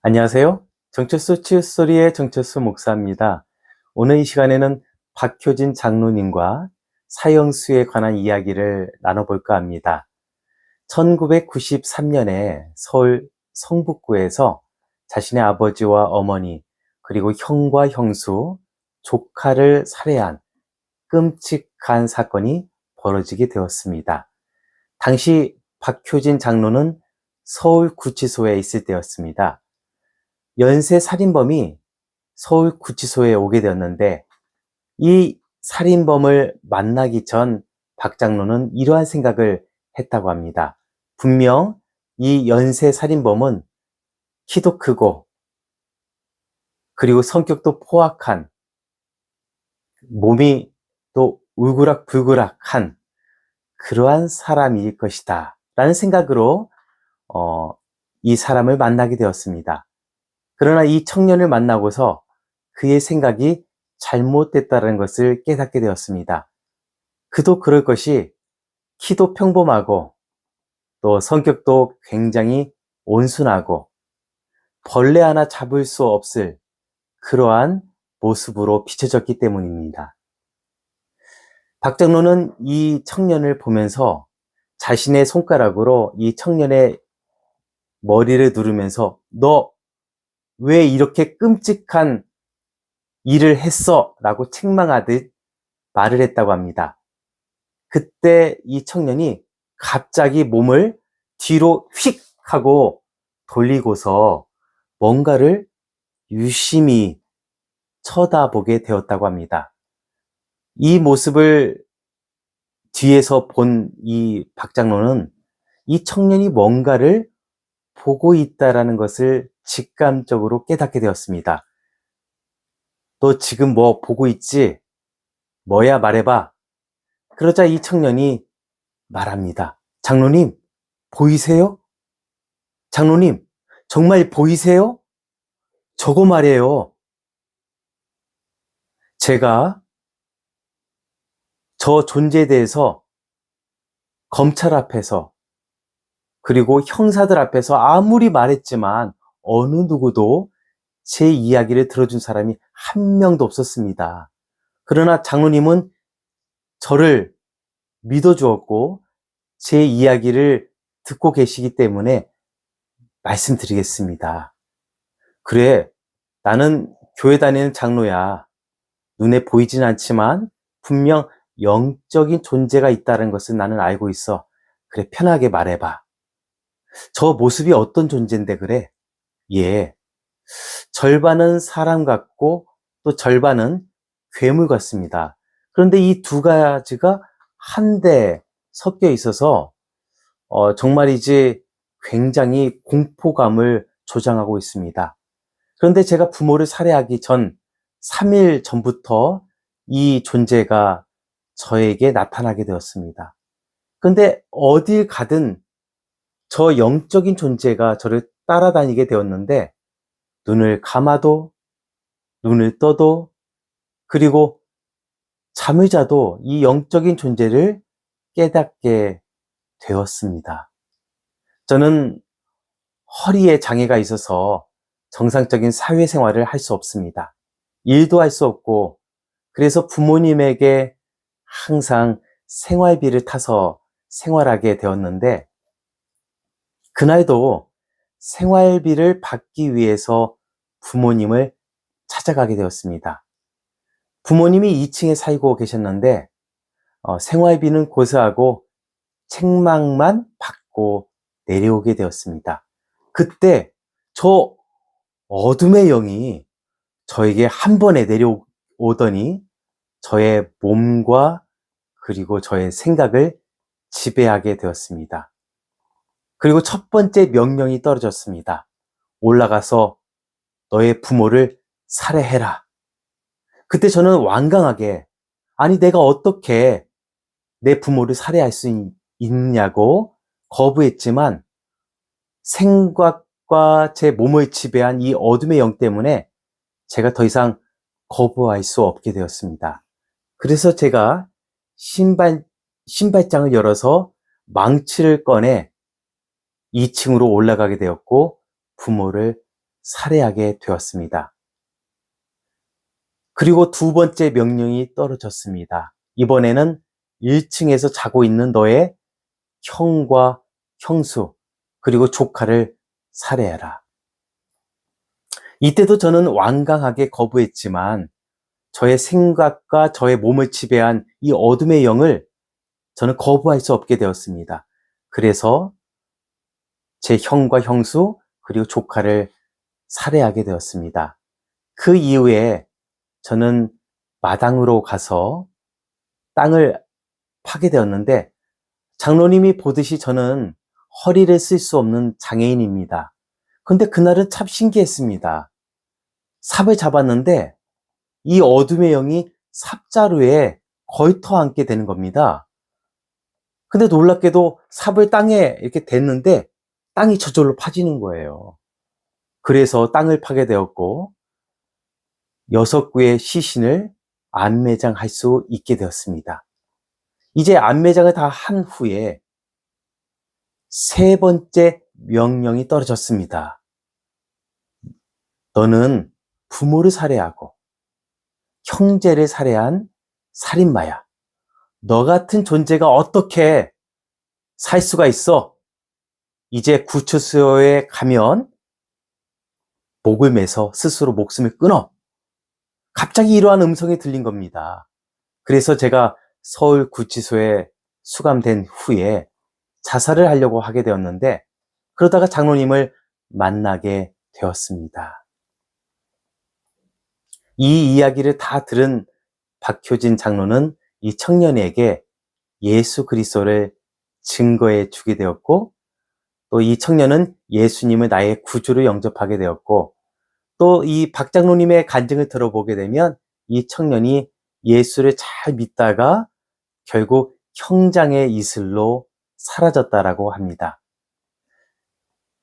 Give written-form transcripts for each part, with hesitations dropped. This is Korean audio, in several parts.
안녕하세요. 정철수 치유스토리의 정철수 목사입니다. 오늘 이 시간에는 박효진 장로님과 사형수에 관한 이야기를 나눠볼까 합니다. 1993년에 서울 성북구에서 자신의 아버지와 어머니 그리고 형과 형수, 조카를 살해한 끔찍한 사건이 벌어지게 되었습니다. 당시 박효진 장로는 서울구치소에 있을 때였습니다. 연쇄 살인범이 서울구치소에 오게 되었는데 이 살인범을 만나기 전 박 장로는 이러한 생각을 했다고 합니다. 분명 이 연쇄 살인범은 키도 크고 그리고 성격도 포악한, 몸이 또 울그락불그락한 그러한 사람일 것이다 라는 생각으로 이 사람을 만나게 되었습니다. 그러나 이 청년을 만나고서 그의 생각이 잘못됐다는 것을 깨닫게 되었습니다. 그도 그럴 것이 키도 평범하고 또 성격도 굉장히 온순하고 벌레 하나 잡을 수 없을 그러한 모습으로 비춰졌기 때문입니다. 박 장로는 이 청년을 보면서 자신의 손가락으로 이 청년의 머리를 누르면서 너 왜 이렇게 끔찍한 일을 했어? 라고 책망하듯 말을 했다고 합니다. 그때 이 청년이 갑자기 몸을 뒤로 휙 하고 돌리고서 뭔가를 유심히 쳐다보게 되었다고 합니다. 이 모습을 뒤에서 본 이 박 장로는 이 청년이 뭔가를 보고 있다라는 것을 직감적으로 깨닫게 되었습니다. 너 지금 뭐 보고 있지? 뭐야 말해봐. 그러자 이 청년이 말합니다. 장로님, 보이세요? 장로님, 정말 보이세요? 저거 말이에요. 제가 저 존재에 대해서 검찰 앞에서 그리고 형사들 앞에서 아무리 말했지만 어느 누구도 제 이야기를 들어준 사람이 한 명도 없었습니다. 그러나 장로님은 저를 믿어주었고 제 이야기를 듣고 계시기 때문에 말씀드리겠습니다. 그래, 나는 교회 다니는 장로야. 눈에 보이진 않지만 분명 영적인 존재가 있다는 것을 나는 알고 있어. 그래, 편하게 말해봐. 저 모습이 어떤 존재인데 그래? 예, 절반은 사람 같고 또 절반은 괴물 같습니다. 그런데 이 두 가지가 한데 섞여 있어서 정말이지 굉장히 공포감을 조장하고 있습니다. 그런데 제가 부모를 살해하기 전 3일 전부터 이 존재가 저에게 나타나게 되었습니다. 그런데 어딜 가든 저 영적인 존재가 저를 따라다니게 되었는데 눈을 감아도 눈을 떠도 그리고 잠을 자도 이 영적인 존재를 깨닫게 되었습니다. 저는 허리에 장애가 있어서 정상적인 사회생활을 할 수 없습니다. 일도 할 수 없고 그래서 부모님에게 항상 생활비를 타서 생활하게 되었는데 그날도 생활비를 받기 위해서 부모님을 찾아가게 되었습니다. 부모님이 2층에 살고 계셨는데 생활비는 고스하고 책망만 받고 내려오게 되었습니다. 그때 저 어둠의 영이 저에게 한 번에 내려오더니 저의 몸과 그리고 저의 생각을 지배하게 되었습니다. 그리고 첫 번째 명령이 떨어졌습니다. 올라가서 너의 부모를 살해해라. 그때 저는 완강하게 아니 내가 어떻게 내 부모를 살해할 수 있냐고 거부했지만 생각과 제 몸을 지배한 이 어둠의 영 때문에 제가 더 이상 거부할 수 없게 되었습니다. 그래서 제가 신발장을 열어서 망치를 꺼내 2층으로 올라가게 되었고 부모를 살해하게 되었습니다. 그리고 두 번째 명령이 떨어졌습니다. 이번에는 1층에서 자고 있는 너의 형과 형수, 그리고 조카를 살해해라. 이때도 저는 완강하게 거부했지만 저의 생각과 저의 몸을 지배한 이 어둠의 영을 저는 거부할 수 없게 되었습니다. 그래서 제 형과 형수, 그리고 조카를 살해하게 되었습니다. 그 이후에 저는 마당으로 가서 땅을 파게 되었는데, 장로님이 보듯이 저는 허리를 쓸 수 없는 장애인입니다. 근데 그날은 참 신기했습니다. 삽을 잡았는데 이 어둠의 영이 삽자루에 걸터 앉게 되는 겁니다. 근데 놀랍게도 삽을 땅에 이렇게 댔는데 땅이 저절로 파지는 거예요. 그래서 땅을 파게 되었고 6구의 시신을 안매장할 수 있게 되었습니다. 이제 안매장을 다 한 후에 세 번째 명령이 떨어졌습니다. 너는 부모를 살해하고 형제를 살해한 살인마야. 너 같은 존재가 어떻게 살 수가 있어? 이제 구치소에 가면 목을 매서 스스로 목숨을 끊어. 갑자기 이러한 음성이 들린 겁니다. 그래서 제가 서울 구치소에 수감된 후에 자살을 하려고 하게 되었는데, 그러다가 장로님을 만나게 되었습니다. 이 이야기를 다 들은 박효진 장로는 이 청년에게 예수 그리스도를 증거해 주게 되었고, 또 이 청년은 예수님을 나의 구주로 영접하게 되었고, 또 이 박 장로님의 간증을 들어보게 되면 이 청년이 예수를 잘 믿다가 결국 형장의 이슬로 사라졌다라고 합니다.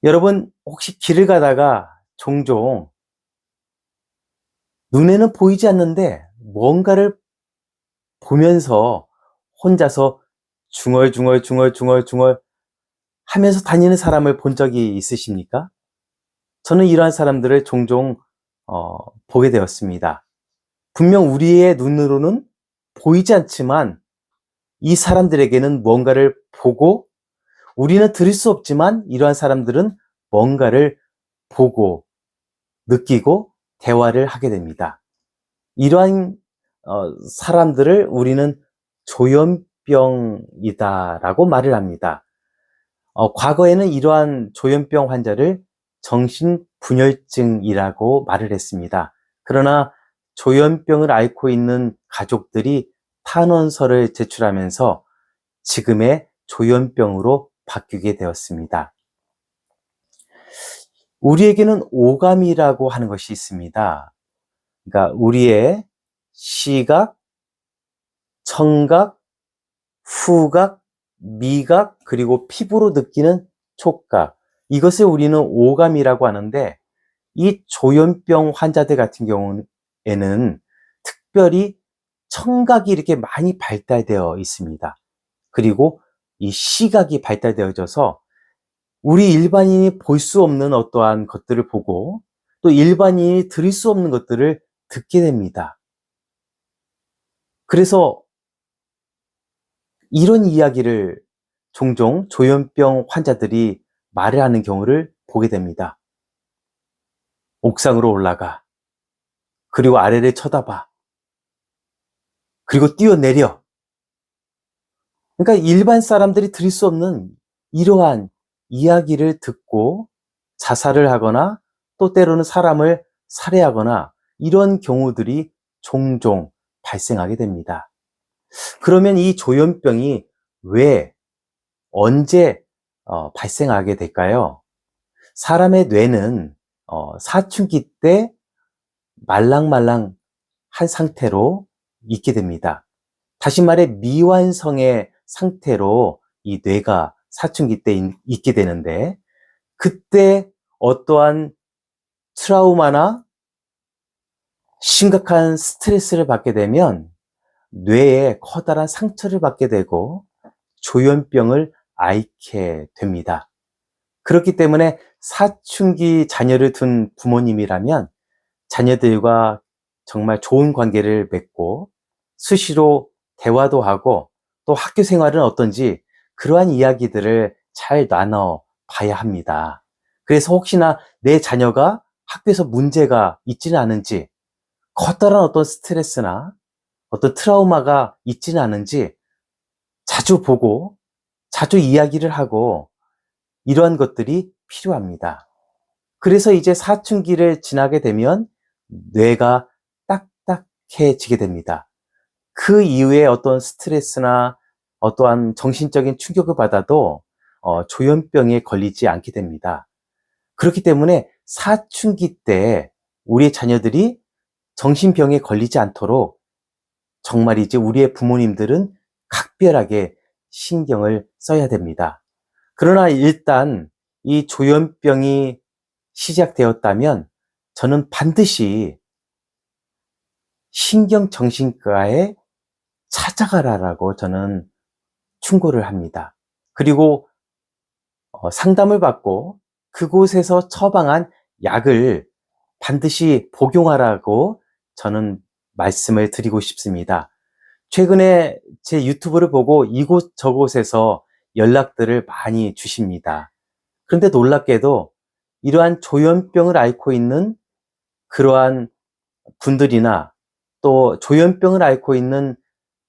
여러분, 혹시 길을 가다가 종종 눈에는 보이지 않는데 뭔가를 보면서 혼자서 중얼중얼 하면서 다니는 사람을 본 적이 있으십니까? 저는 이러한 사람들을 종종 보게 되었습니다. 분명 우리의 눈으로는 보이지 않지만 이 사람들에게는 뭔가를 보고, 우리는 들을 수 없지만 이러한 사람들은 뭔가를 보고 느끼고 대화를 하게 됩니다. 이러한 사람들을 우리는 조현병이다라고 말을 합니다. 과거에는 이러한 조현병 환자를 정신분열증이라고 말을 했습니다. 그러나 조현병을 앓고 있는 가족들이 탄원서를 제출하면서 지금의 조현병으로 바뀌게 되었습니다. 우리에게는 오감이라고 하는 것이 있습니다. 그러니까 우리의 시각, 청각, 후각, 미각, 그리고 피부로 느끼는 촉각, 이것을 우리는 오감이라고 하는데, 이 조현병 환자들 같은 경우에는 특별히 청각이 이렇게 많이 발달되어 있습니다. 그리고 이 시각이 발달되어져서 우리 일반인이 볼 수 없는 어떠한 것들을 보고, 또 일반인이 들을 수 없는 것들을 듣게 됩니다. 그래서 이런 이야기를 종종 조현병 환자들이 말을 하는 경우를 보게 됩니다. 옥상으로 올라가. 그리고 아래를 쳐다봐. 그리고 뛰어내려. 그러니까 일반 사람들이 들을 수 없는 이러한 이야기를 듣고 자살을 하거나 또 때로는 사람을 살해하거나 이런 경우들이 종종 발생하게 됩니다. 그러면 이 조현병이 왜, 언제 발생하게 될까요? 사람의 뇌는 사춘기 때 말랑말랑한 상태로 있게 됩니다. 다시 말해 미완성의 상태로 이 뇌가 사춘기 때 있게 되는데, 그때 어떠한 트라우마나 심각한 스트레스를 받게 되면 뇌에 커다란 상처를 받게 되고 조현병을 앓게 됩니다. 그렇기 때문에 사춘기 자녀를 둔 부모님이라면 자녀들과 정말 좋은 관계를 맺고 수시로 대화도 하고 또 학교 생활은 어떤지 그러한 이야기들을 잘 나눠 봐야 합니다. 그래서 혹시나 내 자녀가 학교에서 문제가 있지는 않은지, 커다란 어떤 스트레스나 어떤 트라우마가 있지는 않은지 자주 보고 자주 이야기를 하고 이러한 것들이 필요합니다. 그래서 이제 사춘기를 지나게 되면 뇌가 딱딱해지게 됩니다. 그 이후에 어떤 스트레스나 어떠한 정신적인 충격을 받아도 조현병에 걸리지 않게 됩니다. 그렇기 때문에 사춘기 때 우리 자녀들이 정신병에 걸리지 않도록 정말이지 우리의 부모님들은 각별하게 신경을 써야 됩니다. 그러나 일단 이 조현병이 시작되었다면 저는 반드시 신경정신과에 찾아가라라고 저는 충고를 합니다. 그리고 상담을 받고 그곳에서 처방한 약을 반드시 복용하라고 저는 말씀을 드리고 싶습니다. 최근에 제 유튜브를 보고 이곳 저곳에서 연락들을 많이 주십니다. 그런데 놀랍게도 이러한 조현병을 앓고 있는 그러한 분들이나 또 조현병을 앓고 있는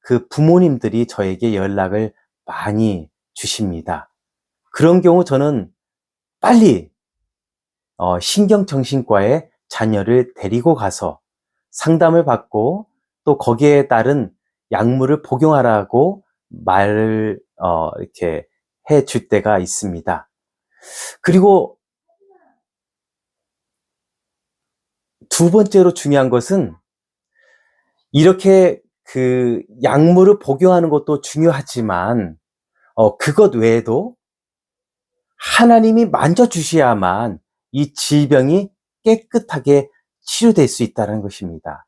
그 부모님들이 저에게 연락을 많이 주십니다. 그런 경우 저는 빨리 신경정신과에 자녀를 데리고 가서 상담을 받고 또 거기에 따른 약물을 복용하라고 말을 이렇게 해 줄 때가 있습니다. 그리고 두 번째로 중요한 것은 이렇게 그 약물을 복용하는 것도 중요하지만 그것 외에도 하나님이 만져주셔야만 이 질병이 깨끗하게 치료될 수 있다는 것입니다.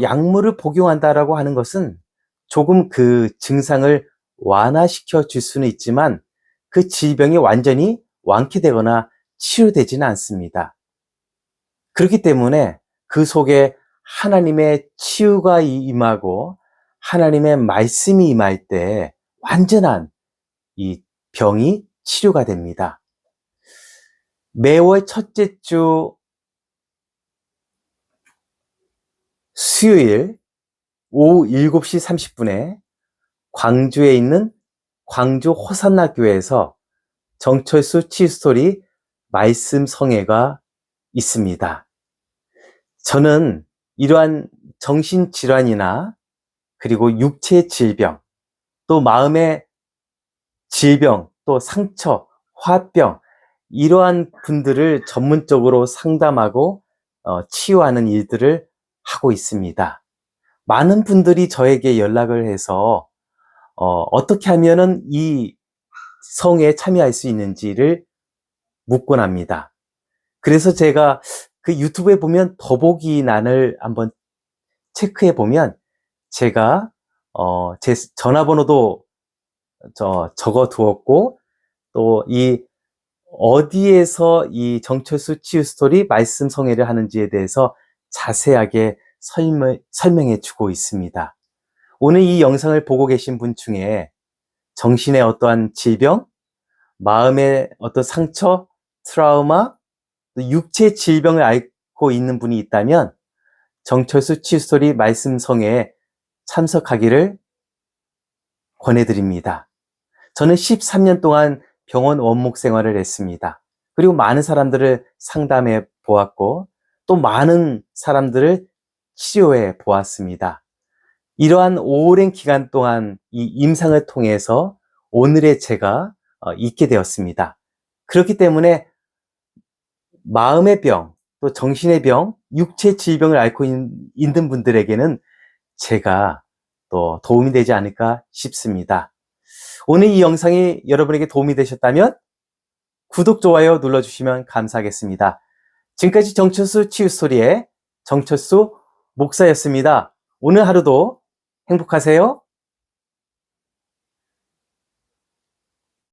약물을 복용한다라고 하는 것은 조금 그 증상을 완화시켜 줄 수는 있지만 그 질병이 완전히 완쾌되거나 치료되지는 않습니다. 그렇기 때문에 그 속에 하나님의 치유가 임하고 하나님의 말씀이 임할 때 완전한 이 병이 치료가 됩니다. 매월 첫째 주 수요일 오후 7시 30분에 광주에 있는 광주 호산나 교회에서 정철수 치유스토리 말씀 성회가 있습니다. 저는 이러한 정신질환이나 그리고 육체 질병, 또 마음의 질병, 또 상처, 화병 이러한 분들을 전문적으로 상담하고 치유하는 일들을 하고 있습니다. 많은 분들이 저에게 연락을 해서 어떻게 하면은 이 성회에 참여할 수 있는지를 묻곤 합니다. 그래서 제가 그 유튜브에 보면 더보기란을 한번 체크해 보면 제가 제 전화번호도 적어 두었고 또 이 어디에서 이 정철수 치유 스토리 말씀 성회를 하는지에 대해서 자세하게 설명해 주고 있습니다. 오늘 이 영상을 보고 계신 분 중에 정신의 어떠한 질병, 마음의 어떤 상처, 트라우마, 육체 질병을 앓고 있는 분이 있다면 정철수 치유스토리 말씀 성회에 참석하기를 권해드립니다. 저는 13년 동안 병원 원목 생활을 했습니다. 그리고 많은 사람들을 상담해 보았고 또 많은 사람들을 치료해 보았습니다. 이러한 오랜 기간 동안 이 임상을 통해서 오늘의 제가 있게 되었습니다. 그렇기 때문에 마음의 병, 또 정신의 병, 육체 질병을 앓고 있는 분들에게는 제가 또 도움이 되지 않을까 싶습니다. 오늘 이 영상이 여러분에게 도움이 되셨다면 구독, 좋아요 눌러주시면 감사하겠습니다. 지금까지 정철수 치유스토리의 정철수 목사였습니다. 오늘 하루도 행복하세요.